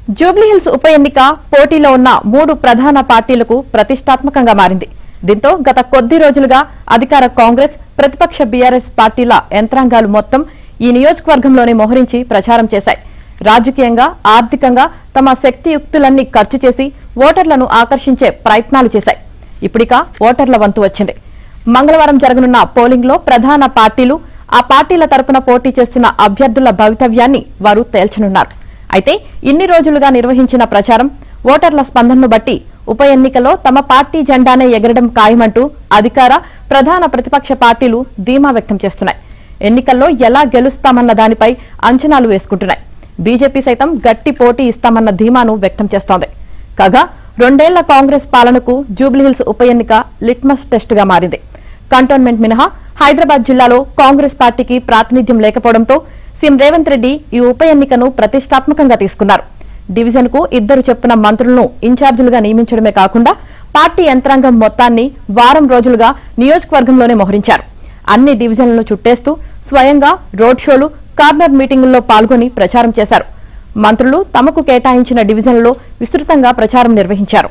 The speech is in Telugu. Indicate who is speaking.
Speaker 1: జూబ్లీహిల్స్ ఉప ఎన్నిక పోటీలో ఉన్న 3 ప్రధాన పార్టీలకు ప్రతిష్టాత్మకంగా మారింది. దీంతో గత కొద్ది రోజులుగా అధికార కాంగ్రెస్, ప్రతిపక్ష బీఆర్ఎస్ పార్టీల యంత్రాంగాలు మొత్తం ఈ నియోజకవర్గంలోనే మోహరించి ప్రచారం చేశాయి. రాజకీయంగా, ఆర్థికంగా తమ శక్తియుక్తులన్నీ ఖర్చు చేసి ఓటర్లను ఆకర్షించే ప్రయత్నాలు చేశాయి. ఇప్పుడిక ఓటర్ల వంతు వచ్చింది. మంగళవారం జరగనున్న పోలింగ్లో ప్రధాన పార్టీలు, ఆ పార్టీల తరపున పోటీ చేస్తున్న అభ్యర్థుల భవితవ్యాన్ని వారు తేల్చనున్నారు. అయితే ఇన్ని రోజులుగా నిర్వహించిన ప్రచారం, ఓటర్ల స్పందనను బట్టి ఉప ఎన్నికలో తమ పార్టీ జెండానే ఎగరడం ఖాయమంటూ అధికార, ప్రధాన ప్రతిపక్ష పార్టీలు ధీమా వ్యక్తం చేస్తున్నాయి. ఎన్నికల్లో ఎలా గెలుస్తామన్న దానిపై అంచనాలు వేసుకుంటున్నాయి. బీజేపీ సైతం గట్టి పోటీ ఇస్తామన్న ధీమాను వ్యక్తం చేస్తోంది. కాగా 2 ఏళ్ల కాంగ్రెస్ పాలనకు జూబ్లీహిల్స్ ఉప ఎన్నిక లిట్మస్ టెస్టుగా మారింది. కంటోన్మెంట్ మినహా హైదరాబాద్ జిల్లాలో కాంగ్రెస్ పార్టీకి ప్రాతినిధ్యం లేకపోవడంతో సీఎం రేవంత్ రెడ్డి ఈ ఉప ఎన్నికను ప్రతిష్టాత్మకంగా తీసుకున్నారు. డివిజన్ కు 2 చొప్పున మంత్రులను ఇన్ఛార్జీలుగా నియమించడమే కాకుండా పార్టీ యంత్రాంగం మొత్తాన్ని వారం రోజులుగా నియోజకవర్గంలోనే మోహరించారు. అన్ని డివిజన్లను చుట్టేస్తూ స్వయంగా రోడ్ షోలు, కార్నర్ మీటింగుల్లో పాల్గొని ప్రచారం చేశారు. మంత్రులు తమకు కేటాయించిన డివిజన్లలో విస్తృతంగా ప్రచారం నిర్వహించారు.